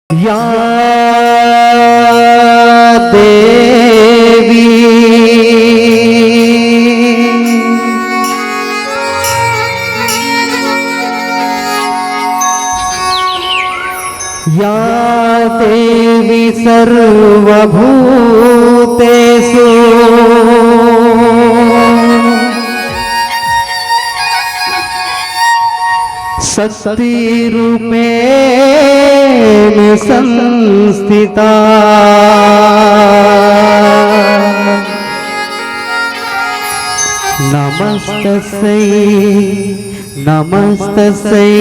या देवी या देवी सर्वभूतेषु शक्तिरूपेण संस्थिता नमस्तस्यै नमस्तस्यै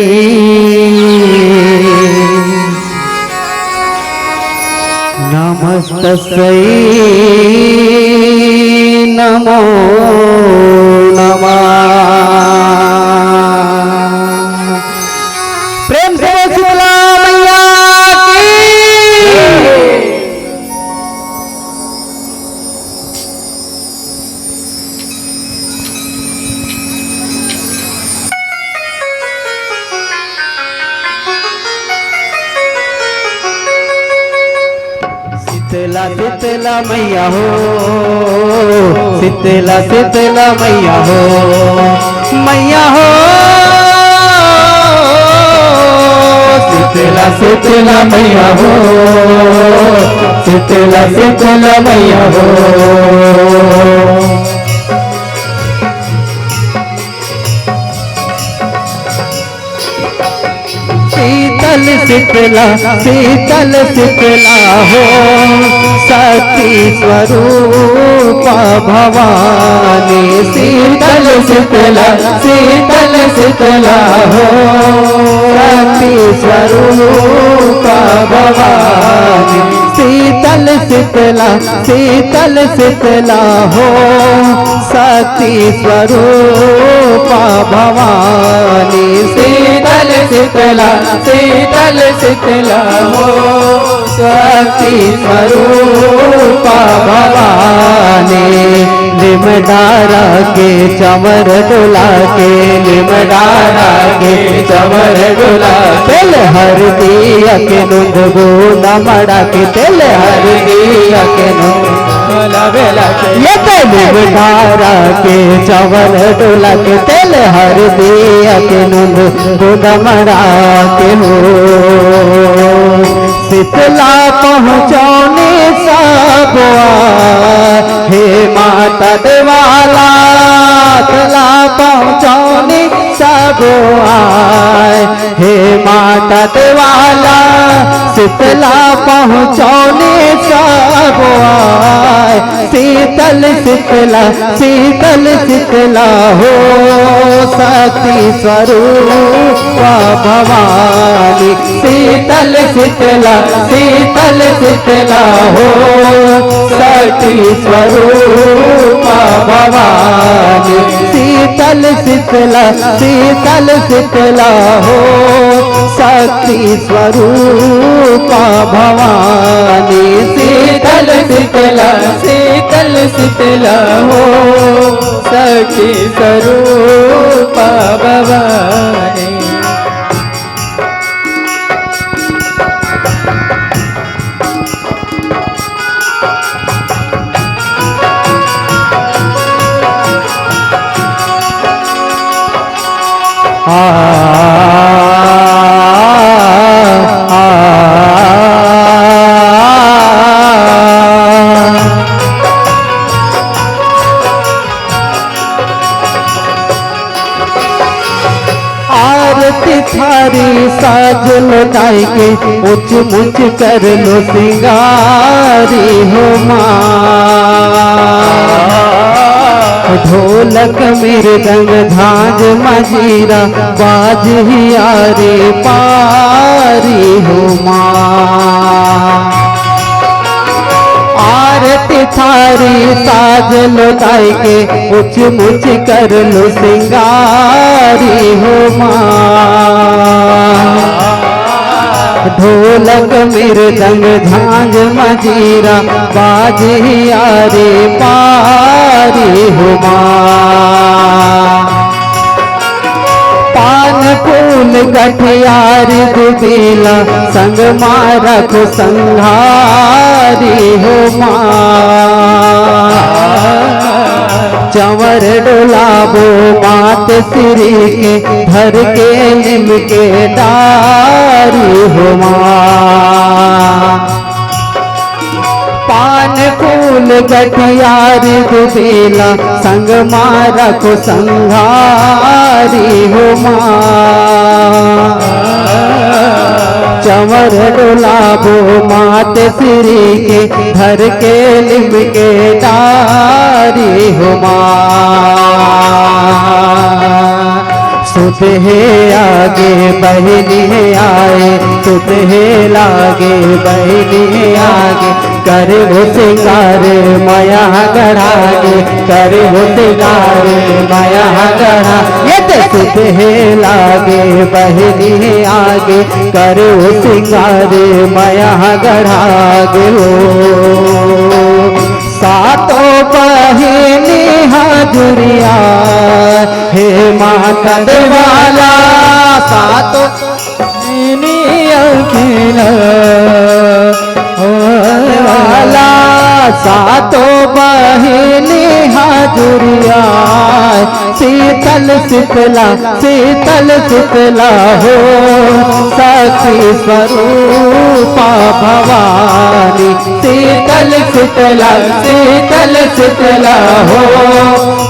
नमस्तस्यै नमो नमः। प्रेम से शीतला मैया की। शीतला शीतला मैया हो, शीतला शीतला मैया हो, मैया हो शीतला शीतला मैया हो, शीतला शीतला मैया हो। शीतल शीतला शीतल शीतला हो, शक्ति स्वरूपा भवानी। शीतल शीतला शीतल शीतला हो, शक्ति स्वरूपा भवानी। शीतल शीतला शीतल शीतला हो, शक्ति स्वरूपा भवानी। शीतल शीतला शीतल शीतला हो, शक्ति स्वरूपा भवानी। लिमडारा के चमर डोला के, लिमडारा के चमर डोला तेल हर दिया के नुंद गोला मड़ा के, तेल हर दिया के नुंद ये तो लिमडारा के चमर डोला के, तेल हर दिया के नुंद गोला मड़ा के हो। शीतला पहुँचौने सब हे माता देवाला, शीतला पहुँचौने सब आए हे माता देवाला। शीतला पहुँचौने सब आए, शीतल शीतला शीतल शीतला हो, शक्ति स्वरूपा भवानी। शीतल शीतला शीतल शीतला हो, शक्ति स्वरूपा भवानी। शीतल शीतला शीतल शीतला हो, शक्ति स्वरूपा भवानी। शीतल शीतला शीतल शीतला हो, शक्ति स्वरूपा भवानी। आरती थारी साज लुटाई के, ऊंच मुंच कर लो सिंगारी हो माँ। ढोलक मृदंग झांझ मजीरा बाज हियारे पारी हो माँ। आरती थारी साज लुटाई के, ऊंच मुंच कर लो सिंगारी हो माँ। ढोलक मृदंग झांझ मजीरा बाज हियारे पारी हो माँ। पान फूल गठियार दुबेला संग मारा को संहारी हो माँ। चंवर डोलाबो मात श्री के धर के निम के डारी हो माँ। पान फूल गठियार दुबेला संग मारा को संहारी हो माँ। चंवर डोलाबो मात श्री के धर के लिम के डारी हो माँ। सुत है आगे बहनी है आए, सुत है लागे बहनी है आगे, करे वो सिंगार माया गढ़ागे, करे वो सिंगार माया गढ़ा। ये तो सुत है लागे बहनी है आगे, करे वो सिंगार माया गढ़ागे हो। सातों बहिनी हाजुरिया हे माता देवाला, सातों बहिनी अखिला वाला, सातों बहिनी हाजुरिया शीतल शीतला शीतल शीतला हो। सखी स्वरूपा भवानी शीतल शीतला शीतल शीतला हो।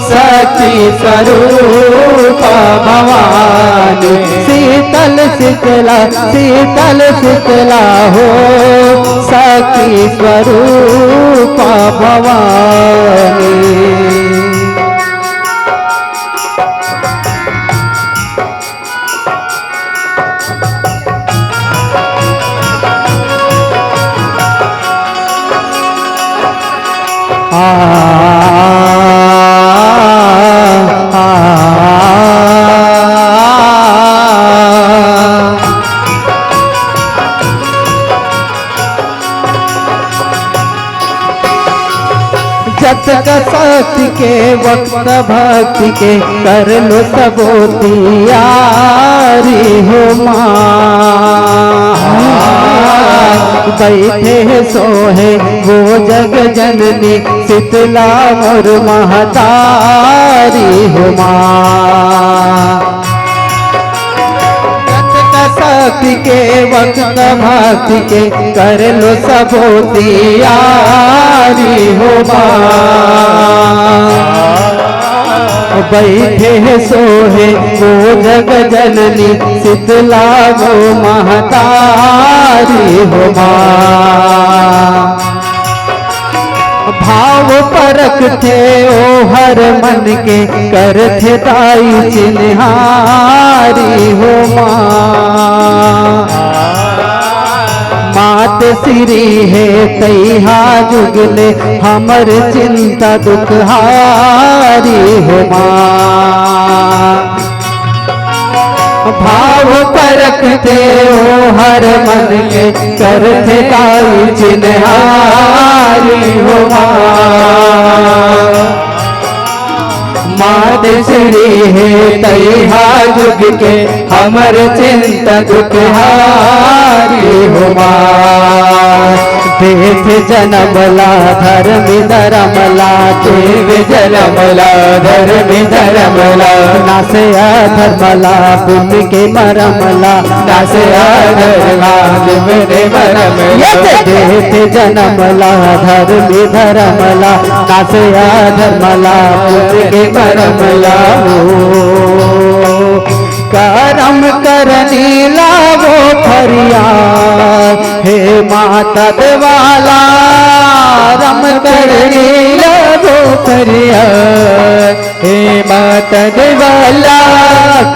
सखी स्वरूपा भवानी शीतल शीतला शीतल शीतला हो। सखी स्वरूपा भवानी। जतक शक्ति के वक्त भक्ति के कर लो सबो तियारी हो माँ। बैठे सोहे वो जग जननी शीतला मोर महतारी हो माँ। शक्ति के वक्त भक्ति के कर लो सबो तियारी हो माँ। बैठे सोहे वो जग जननी शीतला वो महतारी हो माँ। भाव परख थे ओ हर मन के कर थे दाई चिन्हारी हो माँ। मात श्री है तैहा जुगले हमर चिंता दुख हारी हो माँ। भाव परख थे ओ हर मन के कर थे दाई चिन्हारी हो माँ। मात श्री है तैहा जुग के हमर चिंता दुख हारी हो माँ। देव जनमला धर्म धर्मला देव जनमला धर्म धर्मला नासे अधर्मला पुण्य के मरमला नासे अधर्मला मेरे मरमला। देव जनमला धर्म धर्मला नासे अधर्मला पुण्य के मरमला हो। करम करनी लावो फरियाद हे माता देवाला, रम करनी लावो फरियाद हे माता देवाला।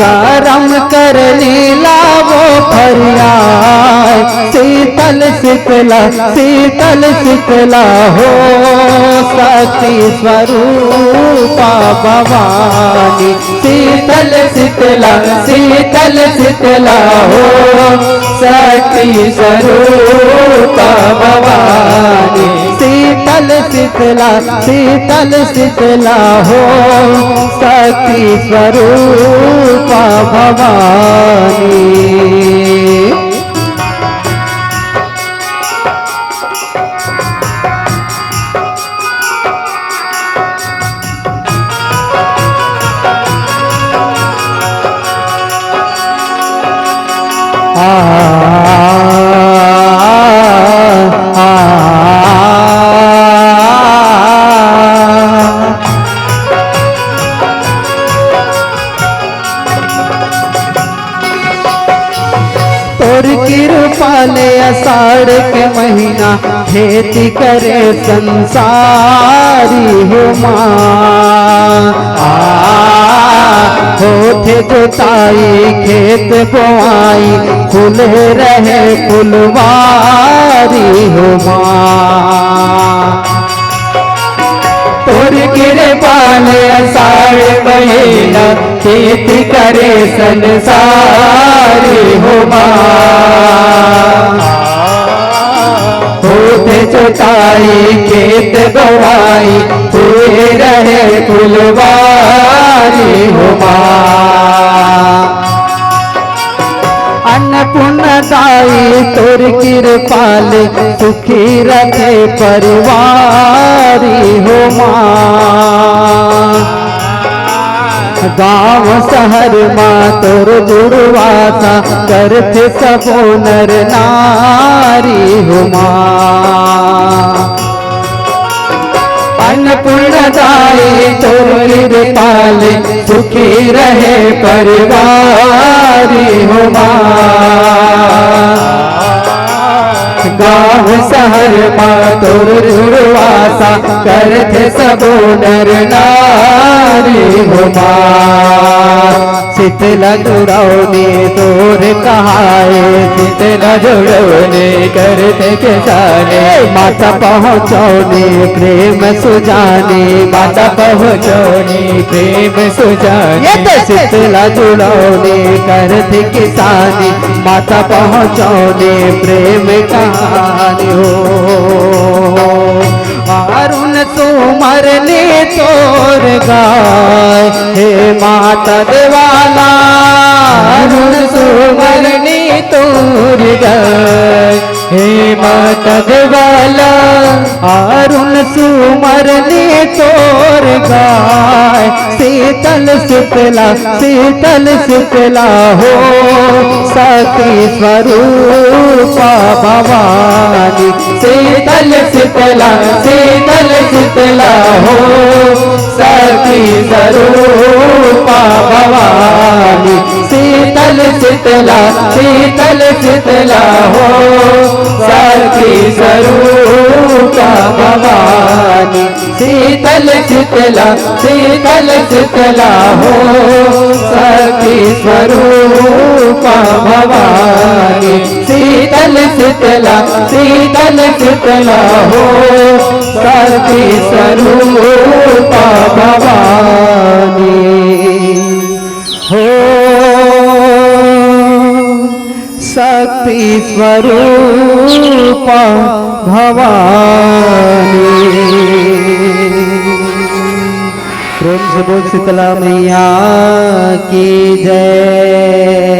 करम करनी लावो फरियाद शीतल शीतला शीतल शीतला हो। शक्ति स्वरूपा भवानी शीतल शीतला शीतल शीतला हो। शक्ति स्वरूपा भवानी शीतल शीतल शीतला शीतल शीतला हो शक्ति स्वरूपा भवानी। तोर कृपाले आषाढ़ के महीना खेती करे संसारी हो माँ। होठे जोताई खेत बोआई फूल रहे फुलवारी हो माँ। तोर कृपाले आषाढ़ महीना खेती करे संसारी हो माँ। होठे जोताई खेत बोआई फूल रहे फुलवारी हो माँ। अन्नपूर्णदायी तोर कृपाले सुखी रखे परिवारी हो माँ। गाँव शहर माँ तोर जुड़वासा करते सबो नर नारी हो माँ। अन्नपूर्णदायी तोर कृपाले सुखी रहे परिवारी हो माँ। गाँव शहर माँ तोर जुड़वासा करते सबो नर नारी हो माँ। शीतला जुड़ौनी तोर कहाए शीतला जुड़ौनी करते के जाने माता पहुँचौनी प्रेम सुजाने माता पहुँचौनी प्रेम सुजाने। शीतला जुड़ौनी करते किसानी माता पहुँचौनी प्रेम कहानी हो। अरुण सुमर ने तोर गाय हे माता देवाला। अरुण सुमर ने तोर गाय हे माता देवाला। अरुण सुमर ने तोर गाय शीतल शीतला शीतल शीतला हो शक्ति स्वरूपा भवानी। शीतल शीतला शीतल शीतला हो शक्ति स्वरूपा भवानी। शीतल शीतला शीतल शीतला हो शक्ति स्वरूपा भवानी। शीतल शीतला शीतल शीतला हो शक्ति स्वरूपा भवानी। शीतल शीतला शीतल शीतला हो शक्ति स्वरूपा भवानी हो शक्ति स्वरूपा भवानी। प्रेम से बोल शीतला मैया की जय।